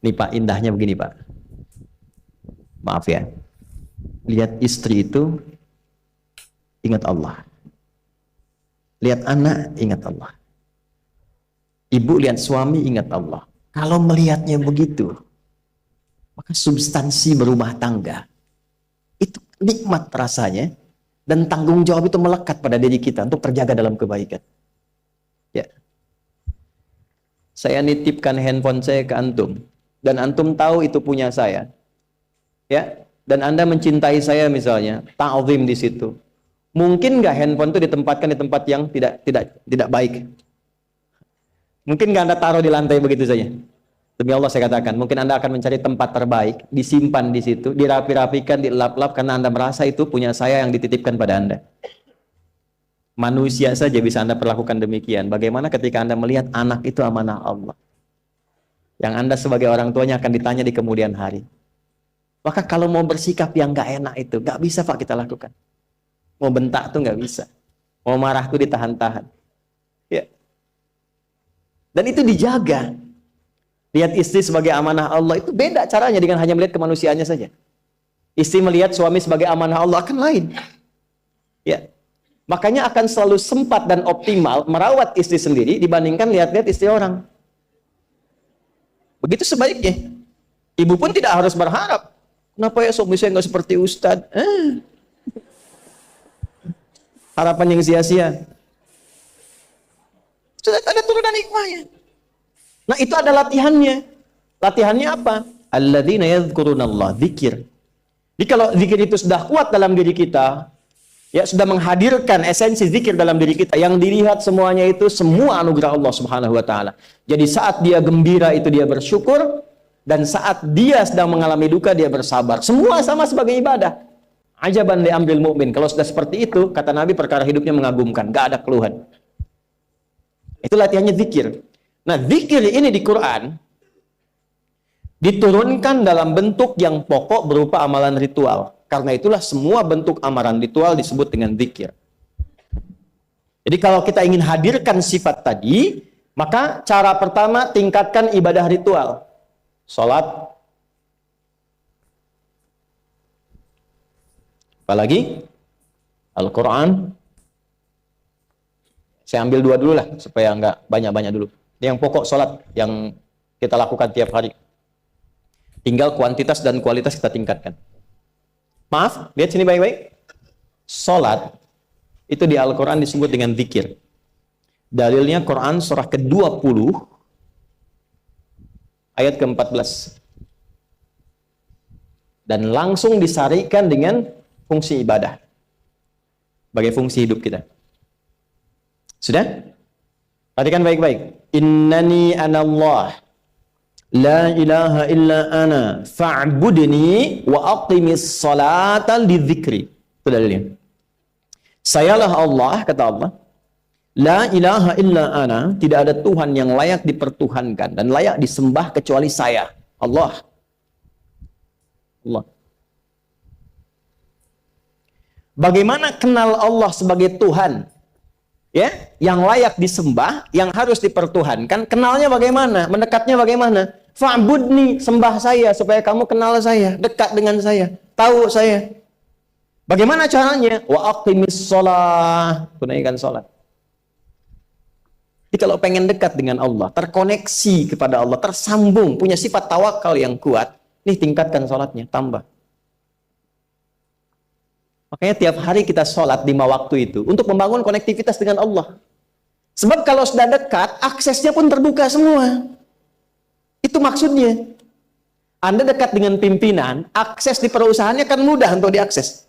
Nih Pak, indahnya begini Pak. Maaf ya. Lihat istri itu ingat Allah. Lihat anak ingat Allah. Ibu lihat suami ingat Allah. Kalau melihatnya begitu, maka substansi berumah tangga itu nikmat rasanya, dan tanggung jawab itu melekat pada diri kita untuk terjaga dalam kebaikan. Ya. Saya nitipkan handphone saya ke antum, dan antum tahu itu punya saya. Ya, dan Anda mencintai saya misalnya, ta'zim di situ. Mungkin nggak handphone itu ditempatkan di tempat yang tidak baik? Mungkin nggak Anda taruh di lantai begitu saja? Demi Allah saya katakan, mungkin Anda akan mencari tempat terbaik, disimpan di situ, dirapi-rapikan, dilap-lap, karena Anda merasa itu punya saya yang dititipkan pada Anda. Manusia saja bisa Anda perlakukan demikian. Bagaimana ketika Anda melihat anak itu amanah Allah, yang Anda sebagai orang tuanya akan ditanya di kemudian hari. Maka kalau mau bersikap yang nggak enak itu, nggak bisa Pak kita lakukan. Mau bentak tuh nggak bisa. Mau marah tuh ditahan-tahan. Ya. Dan itu dijaga. Lihat istri sebagai amanah Allah itu beda caranya dengan hanya melihat kemanusiaannya saja. Istri melihat suami sebagai amanah Allah akan lain. Ya. Makanya akan selalu sempat dan optimal merawat istri sendiri dibandingkan lihat-lihat istri orang. Begitu sebaiknya. Ibu pun tidak harus berharap, kenapa ya suami saya nggak seperti Ustadz? Harapan yang sia-sia. Sudah ada turunan hikmahnya. Nah itu ada latihannya. Latihannya apa? Alladzina yadhkurunallah, zikir. Jadi kalau zikir itu sudah kuat dalam diri kita, ya sudah menghadirkan esensi zikir dalam diri kita, yang dilihat semuanya itu semua anugerah Allah Subhanahu wa taala. Jadi saat dia gembira itu dia bersyukur, dan saat dia sedang mengalami duka dia bersabar. Semua sama sebagai ibadah. Ajaban li amril mu'min. Kalau sudah seperti itu, kata Nabi, perkara hidupnya mengagumkan, gak ada keluhan. Itu latihannya zikir. Nah, zikir ini di Quran diturunkan dalam bentuk yang pokok berupa amalan ritual. Karena itulah semua bentuk amalan ritual disebut dengan zikir. Jadi kalau kita ingin hadirkan sifat tadi, maka cara pertama tingkatkan ibadah ritual. Salat. Apalagi? Al-Quran. Saya ambil dua dulu lah, supaya nggak banyak-banyak dulu. Yang pokok salat yang kita lakukan tiap hari. Tinggal kuantitas dan kualitas kita tingkatkan. Maaf, lihat sini baik-baik. Salat itu di Al-Quran disebut dengan zikir. Dalilnya Quran surah ke-20 ayat ke-14. Dan langsung disarikan dengan fungsi ibadah sebagai fungsi hidup kita. Sudah? Perhatikan baik-baik. Innani anallah la ilaha illa ana fa'budni wa aqimis salata lidzikri. Itu dalilnya. Sayalah Allah, kata Allah. La ilaha illa ana, tidak ada Tuhan yang layak dipertuhankan dan layak disembah kecuali saya, Allah. Allah. Bagaimana kenal Allah sebagai Tuhan? Ya, yang layak disembah, yang harus dipertuhankan, kenalnya bagaimana? Mendekatnya bagaimana? Fa'budni, sembah saya supaya kamu kenal saya, dekat dengan saya, tahu saya. Bagaimana caranya? Wa aqimis shalah, tunaikan salat. Jadi kalau pengen dekat dengan Allah, terkoneksi kepada Allah, tersambung, punya sifat tawakal yang kuat, nih tingkatkan salatnya, tambah. Makanya tiap hari kita sholat 5 waktu itu untuk membangun konektivitas dengan Allah. Sebab kalau sudah dekat, aksesnya pun terbuka semua. Itu maksudnya. Anda dekat dengan pimpinan, akses di perusahaannya kan mudah untuk diakses.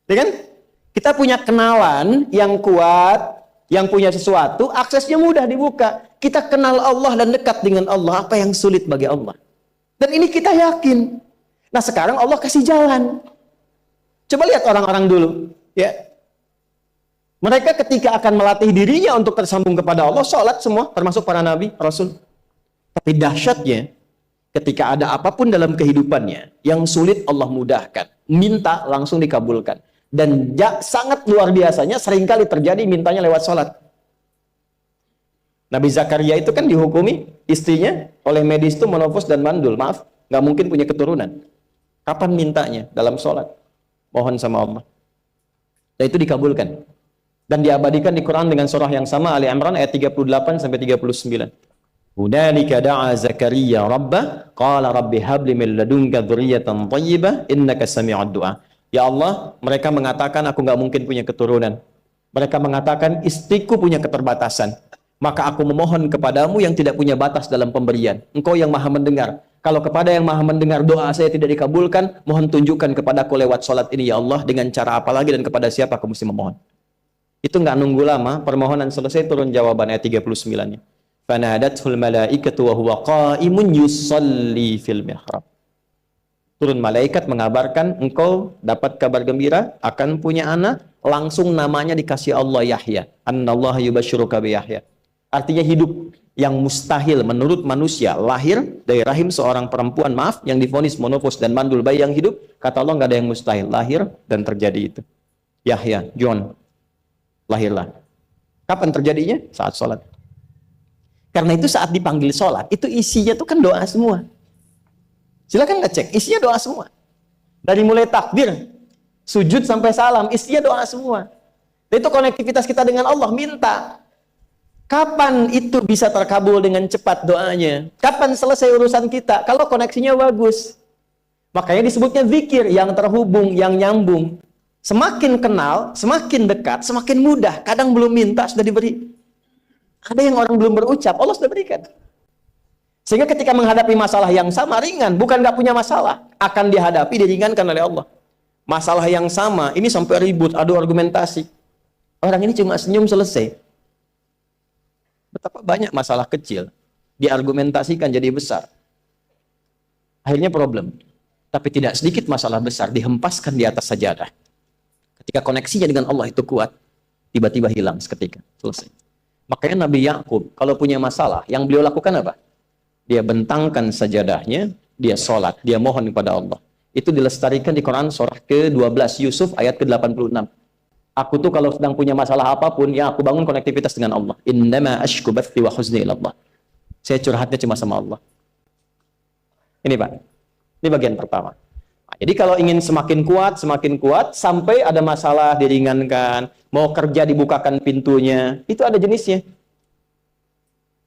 Ya kan? Kita punya kenalan yang kuat, yang punya sesuatu, aksesnya mudah dibuka. Kita kenal Allah dan dekat dengan Allah, apa yang sulit bagi Allah. Dan ini kita yakin. Nah sekarang Allah kasih jalan. Coba lihat orang-orang dulu, ya. Mereka ketika akan melatih dirinya untuk tersambung kepada Allah, sholat semua, termasuk para nabi, rasul. Tapi dahsyatnya, ketika ada apapun dalam kehidupannya yang sulit Allah mudahkan, minta langsung dikabulkan. Dan sangat luar biasanya, seringkali terjadi mintanya lewat sholat. Nabi Zakaria itu kan dihukumi istrinya oleh medis itu menopause dan mandul. Maaf, nggak mungkin punya keturunan. Kapan mintanya? Dalam sholat. Mohon sama Allah. Dan itu dikabulkan. Dan diabadikan di Quran dengan surah yang sama, Ali Imran ayat 38 sampai 39. Hunalika da'a Zakaria rabbah qala rabbi habli min ladunka dzurriyyatan thayyibah innaka sami'ud du'a. Ya Allah, mereka mengatakan aku nggak mungkin punya keturunan. Mereka mengatakan istriku punya keterbatasan. Maka aku memohon kepadamu yang tidak punya batas dalam pemberian. Engkau yang maha mendengar. Kalau kepada yang maha mendengar doa saya tidak dikabulkan, mohon tunjukkan kepadaku lewat sholat ini ya Allah, dengan cara apa lagi dan kepada siapa aku mesti memohon. Itu nggak nunggu lama, permohonan selesai, turun jawaban ayat 39-nya. Fanadathul malaikatu wa huwa qa'imun yusalli fil mihrab. Turun malaikat mengabarkan engkau dapat kabar gembira akan punya anak, langsung namanya dikasih Allah Yahya. Annallaha yubasyiruka bi Yahya. Artinya hidup yang mustahil menurut manusia, lahir dari rahim seorang perempuan, maaf, yang divonis monofos dan mandul, bayi yang hidup, kata Allah nggak ada yang mustahil, lahir dan terjadi itu. Yahya, John, lahirlah. Kapan terjadinya? Saat sholat. Karena itu saat dipanggil sholat, itu isinya tuh kan doa semua. Silakan ngecek, isinya doa semua. Dari mulai takbir, sujud sampai salam, isinya doa semua. Dan itu konektivitas kita dengan Allah, minta. Kapan itu bisa terkabul dengan cepat doanya? Kapan selesai urusan kita? Kalau koneksinya bagus. Makanya disebutnya zikir, yang terhubung, yang nyambung. Semakin kenal, semakin dekat, semakin mudah. Kadang belum minta, sudah diberi. Ada yang orang belum berucap, Allah sudah berikan. Sehingga ketika menghadapi masalah yang sama, ringan. Bukan nggak punya masalah. Akan dihadapi, diringankan oleh Allah. Masalah yang sama, ini sampai ribut, adu argumentasi. Orang ini cuma senyum, selesai. Betapa banyak masalah kecil diargumentasikan jadi besar. Akhirnya problem. Tapi tidak sedikit masalah besar dihempaskan di atas sajadah. Ketika koneksinya dengan Allah itu kuat, tiba-tiba hilang seketika. Selesai. Makanya Nabi Yakub kalau punya masalah, yang beliau lakukan apa? Dia bentangkan sajadahnya, dia sholat, dia mohon kepada Allah. Itu dilestarikan di Quran surah ke-12 Yusuf ayat ke-86. Aku tuh kalau sedang punya masalah apapun, ya aku bangun konektivitas dengan Allah. Innama ashku bathi wa huzni ilallah. Saya curhatnya cuma sama Allah. Ini Pak, ini bagian pertama. Nah, jadi kalau ingin semakin kuat, sampai ada masalah diringankan, mau kerja dibukakan pintunya, itu ada jenisnya.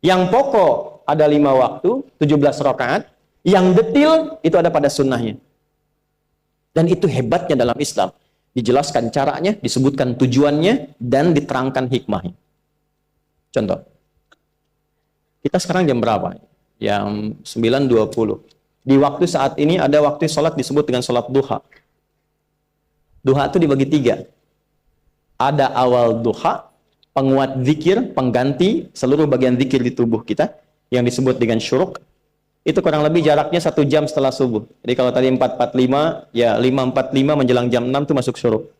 Yang pokok ada 5 waktu, 17 rakaat. Yang detil itu ada pada sunnahnya. Dan itu hebatnya dalam Islam. Dijelaskan caranya, disebutkan tujuannya, dan diterangkan hikmahnya. Contoh. Kita sekarang jam berapa? Jam 9.20. Di waktu saat ini ada waktu sholat disebut dengan sholat duha. Duha itu dibagi 3. Ada awal duha, penguat zikir, pengganti seluruh bagian zikir di tubuh kita, yang disebut dengan syuruk. Itu kurang lebih jaraknya 1 jam setelah subuh. Jadi kalau tadi 4.45, ya 5.45 menjelang jam 6 itu masuk syuruk.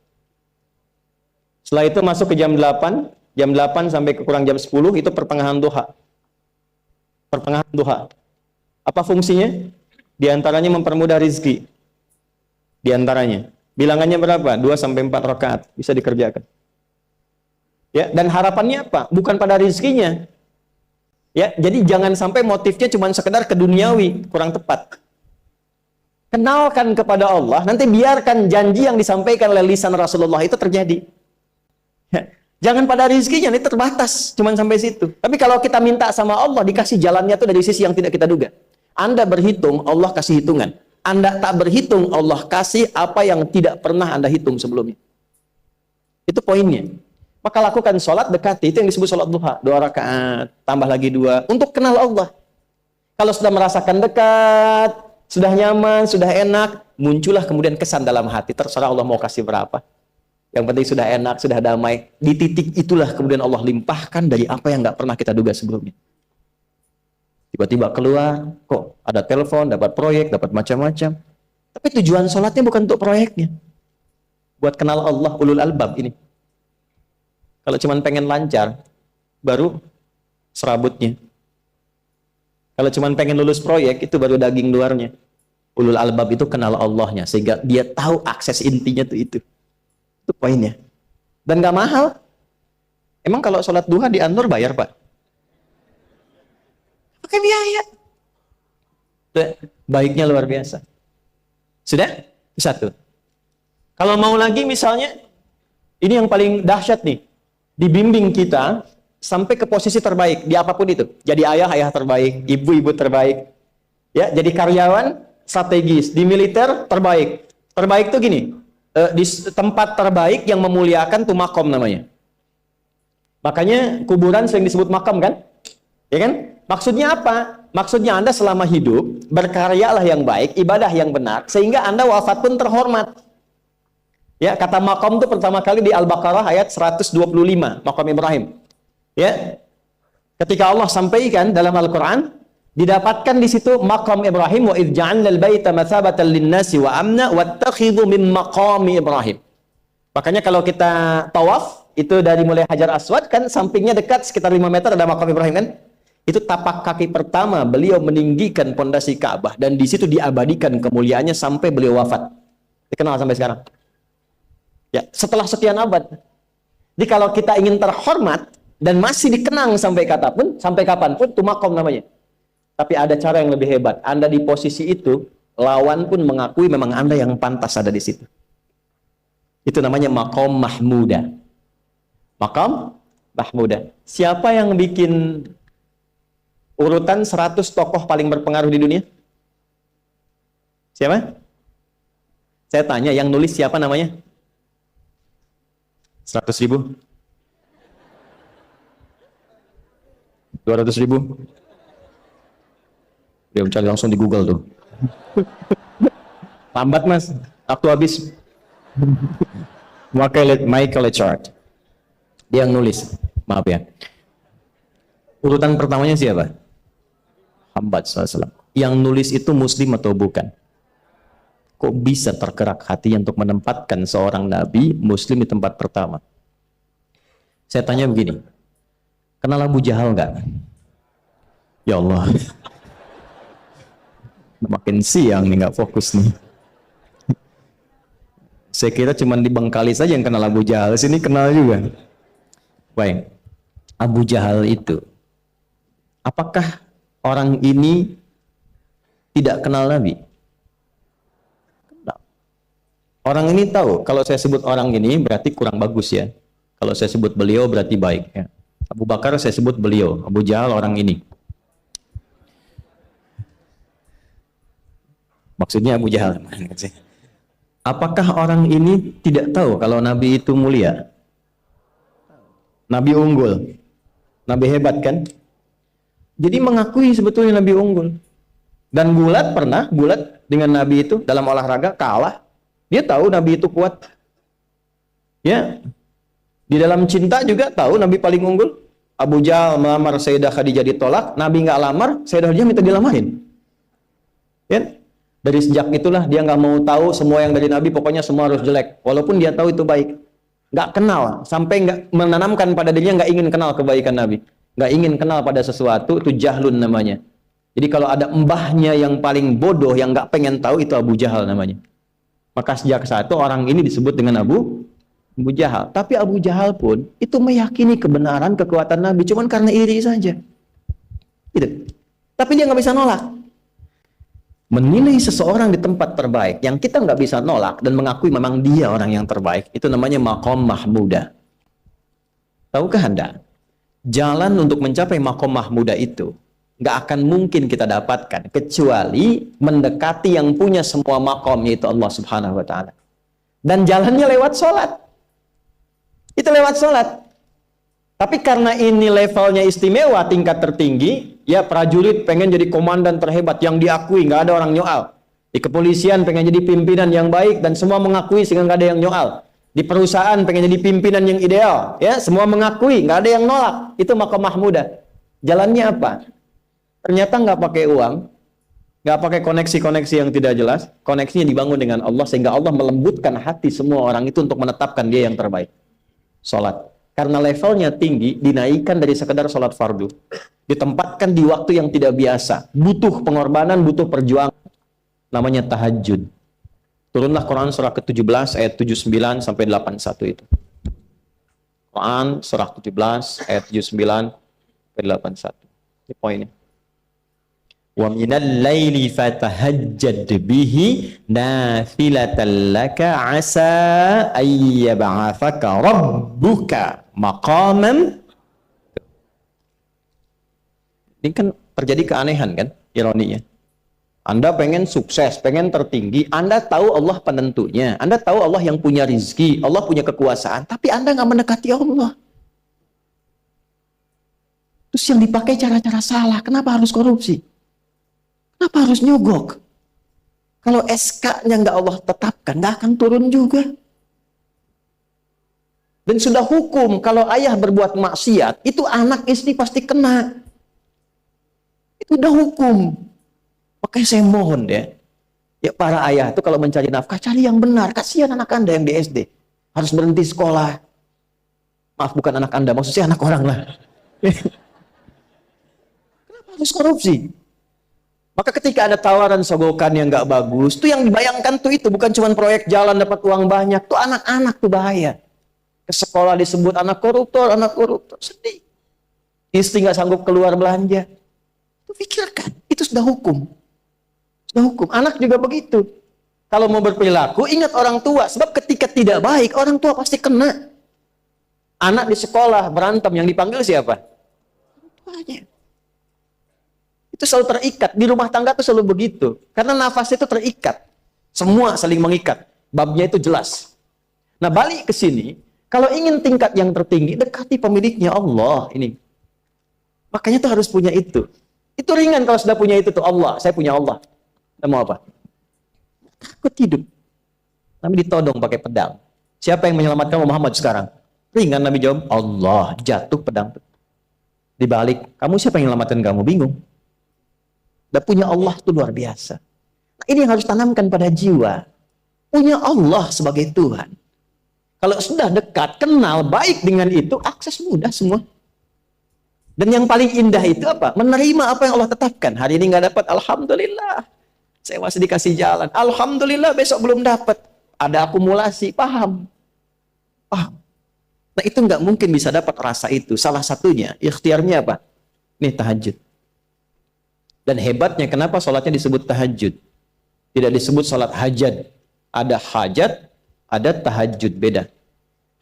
Setelah itu masuk ke jam 8 sampai ke kurang jam 10 itu pertengahan duha. Pertengahan duha. Apa fungsinya? Di antaranya mempermudah rizki. Di antaranya. Bilangannya berapa? 2 sampai 4 rakaat bisa dikerjakan. Ya, dan harapannya apa? Bukan pada rizkinya. Ya, jadi jangan sampai motifnya cuma sekedar ke duniawi, kurang tepat. Kenalkan kepada Allah, nanti biarkan janji yang disampaikan oleh lisan Rasulullah itu terjadi. Ya, jangan pada rizkinya, ini terbatas, cuma sampai situ. Tapi kalau kita minta sama Allah, dikasih jalannya itu dari sisi yang tidak kita duga. Anda berhitung, Allah kasih hitungan. Anda tak berhitung, Allah kasih apa yang tidak pernah Anda hitung sebelumnya. Itu poinnya. Maka lakukan sholat dekati, itu yang disebut sholat duha. 2 rakaat, tambah lagi 2, untuk kenal Allah. Kalau sudah merasakan dekat, sudah nyaman, sudah enak, muncullah kemudian kesan dalam hati. Terserah Allah mau kasih berapa. Yang penting sudah enak, sudah damai. Di titik itulah kemudian Allah limpahkan dari apa yang nggak pernah kita duga sebelumnya. Tiba-tiba keluar, kok ada telepon, dapat proyek, dapat macam-macam. Tapi tujuan sholatnya bukan untuk proyeknya. Buat kenal Allah, ulul albab ini. Kalau cuma pengen lancar, baru serabutnya. Kalau cuma pengen lulus proyek, itu baru daging luarnya. Ulul albab itu kenal Allahnya, sehingga dia tahu akses intinya tuh itu. Itu poinnya. Dan gak mahal. Emang kalau sholat duha di An-Nur bayar, Pak? Pakai biaya. Baiknya luar biasa. Sudah? Satu. Kalau mau lagi misalnya, ini yang paling dahsyat nih. Dibimbing kita sampai ke posisi terbaik di apapun itu. Jadi ayah terbaik, ibu terbaik. Ya, jadi karyawan strategis, di militer terbaik. Terbaik tuh gini, di tempat terbaik yang memuliakan tuh makom namanya. Makanya kuburan sering disebut makam kan? Ya kan? Maksudnya apa? Maksudnya Anda selama hidup berkaryalah yang baik, ibadah yang benar, sehingga Anda wafat pun terhormat. Ya, kata makom itu pertama kali di Al-Baqarah ayat 125, makom Ibrahim. Ya. Ketika Allah sampaikan dalam Al-Qur'an, didapatkan di situ makom Ibrahim, wa idz ja'alna al-baita mathabatan lin-nasi wa amna wattakhidhu min maqami Ibrahim. Makanya kalau kita tawaf, itu dari mulai Hajar Aswad kan sampingnya dekat sekitar 5 meter ada makom Ibrahim kan? Itu tapak kaki pertama beliau meninggikan pondasi Ka'bah dan di situ diabadikan kemuliaannya sampai beliau wafat. Dikenal sampai sekarang. Ya, setelah sekian abad. Jadi kalau kita ingin terhormat dan masih dikenang sampai kapanpun, itu makom namanya. Tapi ada cara yang lebih hebat. Anda di posisi itu, lawan pun mengakui memang Anda yang pantas ada di situ. Itu namanya makom mahmuda. Makom mahmuda. Siapa yang bikin urutan 100 tokoh paling berpengaruh di dunia? Siapa? Saya tanya, yang nulis siapa namanya? 100.000? 200.000? Dia mencari langsung di Google tuh. Lambat mas, waktu habis. Michael Chart. Dia yang nulis, maaf ya. Urutan pertamanya siapa? Muhammad SAW. Yang nulis itu muslim atau bukan? Kok bisa tergerak hati untuk menempatkan seorang nabi muslim di tempat pertama? Saya tanya begini, kenal Abu Jahal nggak? Ya Allah, makin siang nih nggak fokus nih. Saya kira cuma di Bengkali saja yang kenal Abu Jahal, sini kenal juga. Baik, Abu Jahal itu, apakah orang ini tidak kenal Nabi? Orang ini tahu, kalau saya sebut orang ini berarti kurang bagus ya. Kalau saya sebut beliau berarti baik ya. Abu Bakar saya sebut beliau, Abu Jahal orang ini. Maksudnya Abu Jahal. Apakah orang ini tidak tahu kalau Nabi itu mulia? Nabi unggul. Nabi hebat kan? Jadi mengakui sebetulnya Nabi unggul. Dan gulat dengan Nabi itu dalam olahraga kalah. Dia tahu Nabi itu kuat. Ya. Di dalam cinta juga tahu Nabi paling unggul. Abu Jahal melamar Sayyidah Khadijah ditolak, Nabi nggak lamar, Sayyidah Khadijah minta dilamarin. Ya. Dari sejak itulah dia nggak mau tahu semua yang dari Nabi, pokoknya semua harus jelek. Walaupun dia tahu itu baik. Nggak kenal, sampai nggak menanamkan pada dirinya nggak ingin kenal kebaikan Nabi. Nggak ingin kenal pada sesuatu, itu jahlun namanya. Jadi kalau ada mbahnya yang paling bodoh, yang nggak pengen tahu, itu Abu Jahal namanya. Maka sejak saat itu orang ini disebut dengan Abu Jahal. Tapi Abu Jahal pun itu meyakini kebenaran, kekuatan Nabi, cuman karena iri saja. Gitu. Tapi dia nggak bisa nolak. Menilai seseorang di tempat terbaik yang kita nggak bisa nolak dan mengakui memang dia orang yang terbaik, itu namanya maqam mahmuda. Tahukah Anda? Jalan untuk mencapai maqam mahmuda itu nggak akan mungkin kita dapatkan kecuali mendekati yang punya semua maqam, yaitu Allah Subhanahu wa Ta'ala. Dan jalannya lewat sholat. Itu lewat sholat. Tapi karena ini levelnya istimewa, tingkat tertinggi, ya prajurit pengen jadi komandan terhebat yang diakui, nggak ada orang nyoal. Di kepolisian pengen jadi pimpinan yang baik dan semua mengakui sehingga nggak ada yang nyoal. Di perusahaan pengen jadi pimpinan yang ideal, ya semua mengakui, nggak ada yang nolak. Itu maqam mahmuda. Jalannya apa? Ternyata nggak pakai uang, nggak pakai koneksi-koneksi yang tidak jelas. Koneksinya dibangun dengan Allah sehingga Allah melembutkan hati semua orang itu untuk menetapkan dia yang terbaik. Sholat. Karena levelnya tinggi, dinaikkan dari sekedar sholat fardu. Ditempatkan di waktu yang tidak biasa. Butuh pengorbanan, butuh perjuangan. Namanya tahajud. Turunlah Quran surah ke-17 ayat 79 sampai 81 itu. Quran surah 17 ayat 79 sampai 81. Ini poinnya. Wa minal laili fatahajjad bihi nafilatan laka asa ayyab'athaka rabbuka maqaman. Ini kan terjadi keanehan kan, ironinya. Anda pengen sukses, pengen tertinggi, Anda tahu Allah penentunya, Anda tahu Allah yang punya rizki, Allah punya kekuasaan, tapi Anda nggak mendekati Allah. Terus yang dipakai cara-cara salah, kenapa harus korupsi? Kenapa harus nyogok? Kalau SK-nya nggak Allah tetapkan, nggak akan turun juga. Dan sudah hukum, kalau ayah berbuat maksiat, itu anak istri pasti kena. Itu udah hukum. Makanya saya mohon ya para ayah itu kalau mencari nafkah, cari yang benar. Kasihan anak Anda yang di SD. Harus berhenti sekolah. Maaf, bukan anak Anda, maksudnya anak orang lah. Kenapa harus korupsi? Maka ketika ada tawaran sogokan yang nggak bagus, tuh yang dibayangkan tuh itu bukan cuma proyek jalan dapat uang banyak, tuh anak-anak tuh bahaya. Ke sekolah disebut anak koruptor, sedih. Istri nggak sanggup keluar belanja. Tuh pikirkan, itu sudah hukum. Sudah hukum. Anak juga begitu. Kalau mau berperilaku, ingat orang tua. Sebab ketika tidak baik, orang tua pasti kena. Anak di sekolah berantem, yang dipanggil siapa? Orang tuanya. Itu selalu terikat. Di rumah tangga itu selalu begitu. Karena nafas itu terikat. Semua saling mengikat. Babnya itu jelas. Nah, balik ke sini. Kalau ingin tingkat yang tertinggi, dekati pemiliknya Allah. Ini. Makanya tuh harus punya itu. Itu ringan kalau sudah punya itu tuh Allah. Saya punya Allah. Kita mau apa? Takut hidup. Nabi ditodong pakai pedang. Siapa yang menyelamatkan Muhammad sekarang? Ringan Nabi jawab, Allah. Jatuh pedang. Dibalik, kamu siapa yang menyelamatkan kamu? Bingung. Dan punya Allah itu luar biasa. Nah, ini yang harus tanamkan pada jiwa. Punya Allah sebagai Tuhan. Kalau sudah dekat, kenal, baik dengan itu, akses mudah semua. Dan yang paling indah itu apa? Menerima apa yang Allah tetapkan. Hari ini nggak dapat, alhamdulillah. Saya masih dikasih jalan. Alhamdulillah, besok belum dapat. Ada akumulasi, paham. Paham. Nah, itu nggak mungkin bisa dapat rasa itu. Salah satunya, ikhtiarnya apa? Nih, tahajud. Dan hebatnya kenapa sholatnya disebut tahajud? Tidak disebut sholat hajat. Ada hajat, ada tahajud, beda.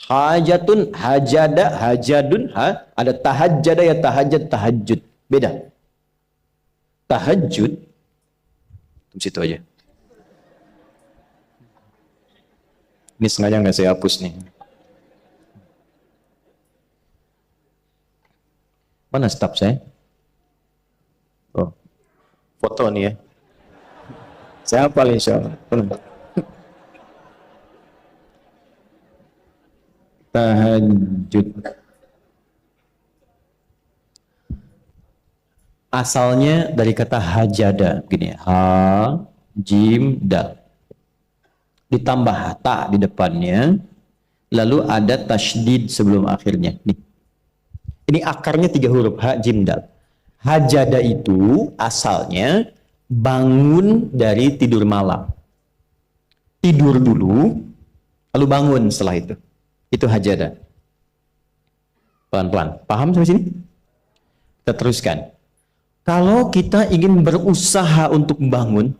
Hajatun, hajada, hajadun, ada tahajjada ya tahajud, tahajud. Beda. Tahajud, di situ aja. Ini sengaja nggak saya hapus nih. Mana staf saya? Oh, foto nih ya. Saya hafal insya Allah. Tahajud. Asalnya dari kata hajada, begini, ha, jim, dal. Ditambah ta di depannya, lalu ada tasydid sebelum akhirnya. Ini akarnya 3 huruf, ha, jim, dal. Hajada itu asalnya bangun dari tidur malam. Tidur dulu, lalu bangun setelah itu. Itu hajada. Pelan-pelan. Paham sampai sini? Kita teruskan. Kalau kita ingin berusaha untuk bangun,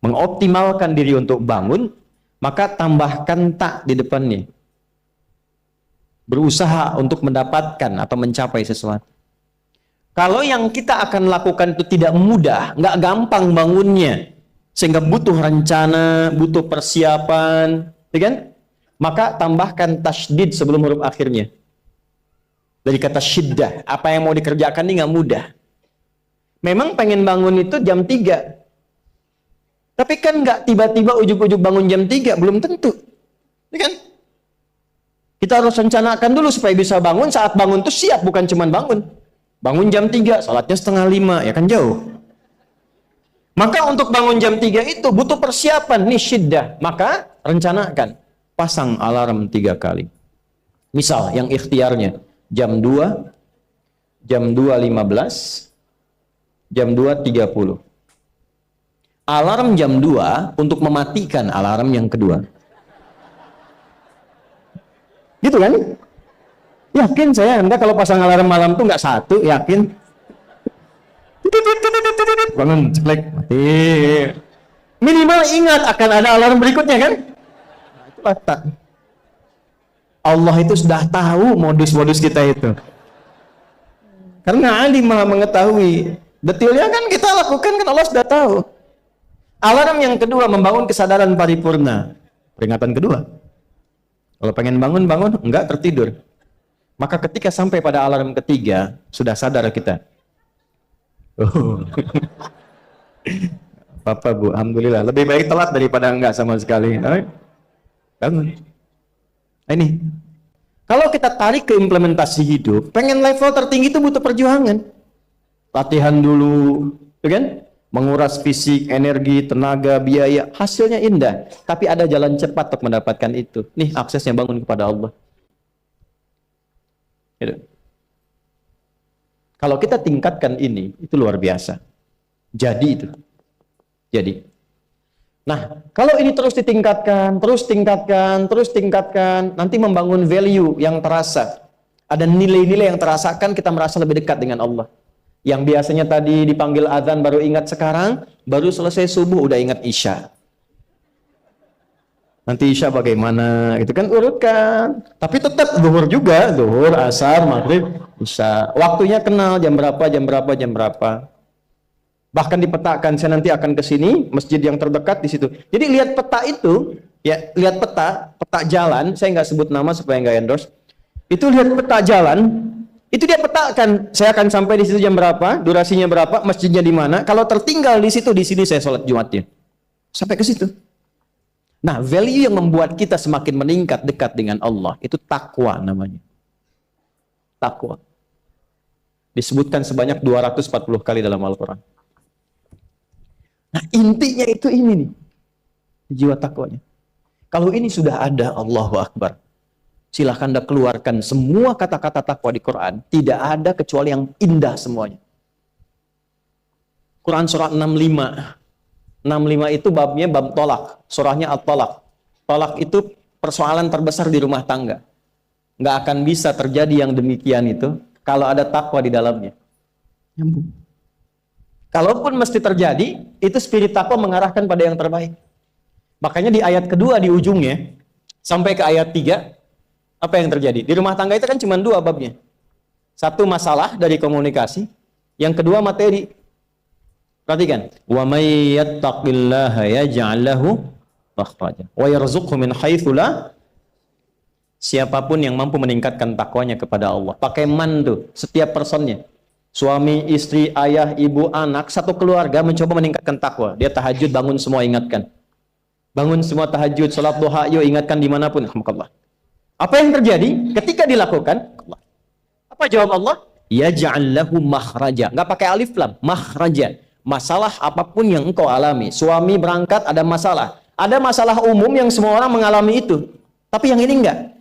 mengoptimalkan diri untuk bangun, maka tambahkan tak di depannya. Berusaha untuk mendapatkan atau mencapai sesuatu. Kalau yang kita akan lakukan itu tidak mudah, nggak gampang bangunnya, sehingga butuh rencana, butuh persiapan, ya kan? Maka tambahkan tasydid sebelum huruf akhirnya. Dari kata syiddah, apa yang mau dikerjakan ini nggak mudah. Memang pengen bangun itu jam 3. Tapi kan nggak tiba-tiba ujuk-ujuk bangun jam 3, belum tentu. Ya kan? Kita harus rencanakan dulu supaya bisa bangun, saat bangun itu siap, bukan cuma bangun. Bangun jam 3, sholatnya 4:30, ya kan jauh. Maka untuk bangun jam 3 itu butuh persiapan, nih syiddah. Maka rencanakan. Pasang alarm 3 kali. Misal yang ikhtiarnya jam 2, jam 2.15, jam 2.30. Alarm jam 2 untuk mematikan alarm yang kedua. Gitu kan? Yakin saya, Anda kalau pasang alarm malam tuh nggak 1, yakin? Bangun, ceklek, mati. Minimal ingat akan ada alarm berikutnya kan? Nah, itulah tak. Allah itu sudah tahu modus-modus kita itu. Karena alim maha mengetahui. Detailnya kan kita lakukan kan Allah sudah tahu. Alarm yang kedua, membangun kesadaran paripurna. Peringatan kedua. Kalau pengen bangun, enggak tertidur. Maka ketika sampai pada alarm ketiga, sudah sadar kita. Oh. Papa Bu, alhamdulillah. Lebih baik telat daripada enggak sama sekali. Bangun. Ini. Kalau kita tarik ke implementasi hidup, pengen level tertinggi itu butuh perjuangan. Latihan dulu, kan? Menguras fisik, energi, tenaga, biaya, hasilnya indah. Tapi ada jalan cepat untuk mendapatkan itu. Nih aksesnya bangun kepada Allah. Gitu. Kalau kita tingkatkan ini, itu luar biasa. Jadi itu. Jadi. Nah, kalau ini terus ditingkatkan, nanti membangun value yang terasa. Ada nilai-nilai yang terasakan, kita merasa lebih dekat dengan Allah. Yang biasanya tadi dipanggil azan baru ingat sekarang, baru selesai subuh udah ingat isya. Nanti isya bagaimana? Itu kan urutkan. Tapi tetap zuhur juga, zuhur, asar, maghrib, isya. Waktunya kenal jam berapa. Bahkan dipetakan, saya nanti akan ke sini, masjid yang terdekat di situ. Jadi lihat peta itu, ya lihat peta jalan, saya nggak sebut nama supaya nggak endorse. Itu lihat peta jalan. Itu dia petakan, saya akan sampai di situ jam berapa, durasinya berapa, masjidnya di mana. Kalau tertinggal di situ, di sini saya sholat Jumatnya. Sampai ke situ. Nah, value yang membuat kita semakin meningkat dekat dengan Allah, itu takwa namanya. Takwa. Disebutkan sebanyak 240 kali dalam Al-Quran. Nah, intinya itu ini nih. Jiwa takwanya. Kalau ini sudah ada, Allahu Akbar. Silahkan Anda keluarkan semua kata-kata takwa di Quran. Tidak ada kecuali yang indah semuanya. Quran surah 65. 65 itu babnya bab tolak. Surahnya at-tolak. Tolak itu persoalan terbesar di rumah tangga. Nggak akan bisa terjadi yang demikian itu kalau ada takwa di dalamnya. Nyambung. Kalaupun mesti terjadi, itu spirit takwa mengarahkan pada yang terbaik. Makanya di ayat kedua di ujungnya, sampai ke ayat 3, apa yang terjadi? Di rumah tangga itu kan cuma 2 babnya. Satu masalah dari komunikasi, yang kedua materi. Perhatikan, wa may yattaqillaha yaj'al lahu makhraja wa yarzuqhu min haitsu la. Siapapun yang mampu meningkatkan takwanya kepada Allah, pakai man tuh, setiap personnya. Suami, istri, ayah, ibu, anak, satu keluarga mencoba meningkatkan takwa. Dia tahajud, bangun semua ingatkan. Bangun semua tahajud, salat duha, yuk ingatkan dimanapun. Alhamdulillah. Apa yang terjadi ketika dilakukan? Apa jawab Allah? Yaj'al lahu makhraja. Enggak pakai alif lam, makhraja. Masalah apapun yang engkau alami. Suami berangkat ada masalah. Ada masalah umum yang semua orang mengalami itu. Tapi yang ini enggak.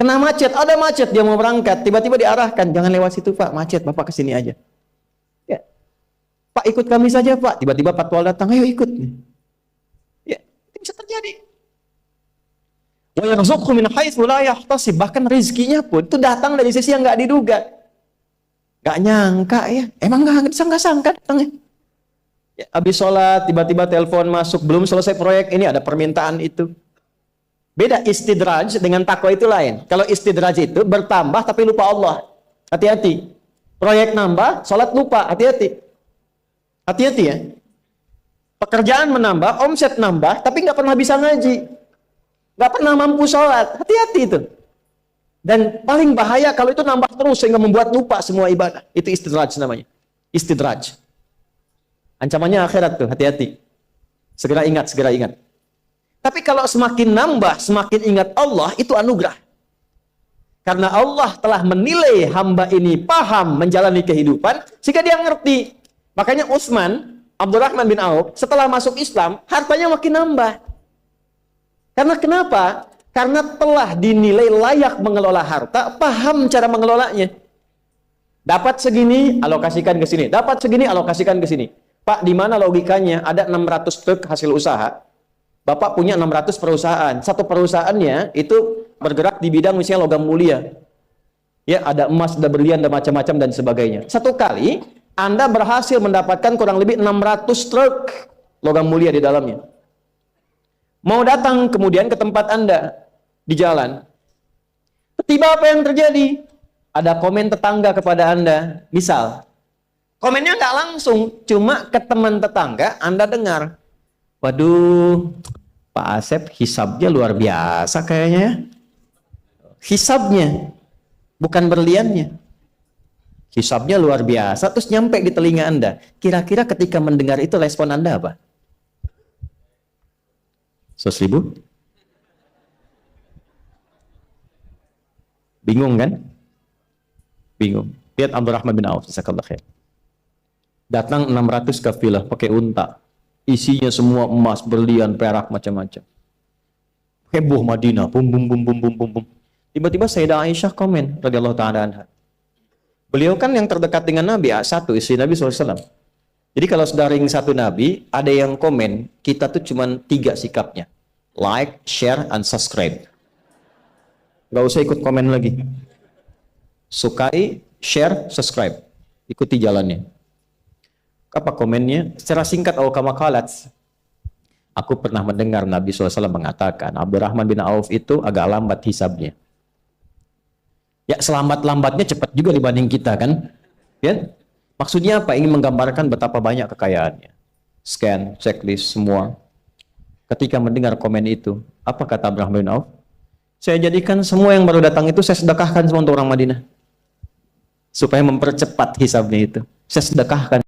Kena macet, ada macet, dia mau berangkat, tiba-tiba diarahkan, jangan lewat situ Pak, macet, Bapak ke sini aja. Ya. Pak ikut kami saja Pak, tiba-tiba patwal datang, ayo ikut. Ya, itu bisa terjadi. Wa yarzuqhu min haitsu la yahtasib, bahkan rezekinya pun itu datang dari sisi yang nggak diduga. Nggak nyangka ya, emang nggak sangka datangnya. Ya, habis sholat, tiba-tiba telepon masuk, belum selesai proyek, ini ada permintaan itu. Beda istidraj dengan takwa itu lain. Kalau istidraj itu bertambah tapi lupa Allah. Hati-hati. Proyek nambah, sholat lupa. Hati-hati. Hati-hati ya. Pekerjaan menambah, omset nambah, tapi nggak pernah bisa ngaji. Nggak pernah mampu sholat. Hati-hati itu. Dan paling bahaya kalau itu nambah terus sehingga membuat lupa semua ibadah. Itu istidraj namanya. Istidraj. Ancamannya akhirat tuh, hati-hati. Segera ingat, segera ingat. Tapi kalau semakin nambah, semakin ingat Allah, itu anugerah. Karena Allah telah menilai hamba ini paham menjalani kehidupan, sehingga dia ngerti. Makanya Utsman, Abdurrahman bin Auf, setelah masuk Islam, hartanya makin nambah. Karena kenapa? Karena telah dinilai layak mengelola harta, paham cara mengelolanya. Dapat segini, alokasikan ke sini. Dapat segini, alokasikan ke sini. Pak, di mana logikanya? Ada 600 truk hasil usaha. Bapak punya 600 perusahaan. Satu perusahaannya itu bergerak di bidang misalnya logam mulia. Ya, ada emas, ada berlian, ada macam-macam dan sebagainya. Satu kali Anda berhasil mendapatkan kurang lebih 600 truk logam mulia di dalamnya. Mau datang kemudian ke tempat Anda di jalan. Tiba apa yang terjadi? Ada komen tetangga kepada Anda. Misal, komennya nggak langsung, cuma ke teman tetangga Anda dengar. Waduh, Pak Asep hisabnya luar biasa kayaknya. Hisabnya, bukan berliannya. Hisabnya luar biasa, terus nyampe di telinga Anda. Kira-kira ketika mendengar itu respon Anda apa? 100.000? Bingung kan? Bingung. Lihat Abdurrahman bin Auf, jazakallahu khair. Datang 600 kafilah pakai unta. Isinya semua emas, berlian, perak, macam-macam. Heboh Madinah, bum bum bum bum bum bum bum. Tiba-tiba Sayyidah Aisyah komen radhiyallahu taala anha. Beliau kan yang terdekat dengan Nabi, satu istri Nabi SAW. Jadi kalau saudara satu Nabi, ada yang komen, kita tuh cuma 3 sikapnya. Like, share, and subscribe. Gak usah ikut komen lagi. Sukai, share, subscribe. Ikuti jalannya. Apa komennya? Secara singkat, kama qalat. Aku pernah mendengar Nabi SAW mengatakan, Abdurrahman bin Auf itu agak lambat hisabnya. Ya, selamat-lambatnya cepat juga dibanding kita kan? Ya? Maksudnya apa? Ingin menggambarkan betapa banyak kekayaannya. Scan, checklist, semua. Ketika mendengar komen itu, apa kata Abdurrahman bin Auf? Saya jadikan semua yang baru datang itu saya sedekahkan semua untuk orang Madinah. Supaya mempercepat hisabnya itu. Saya sedekahkan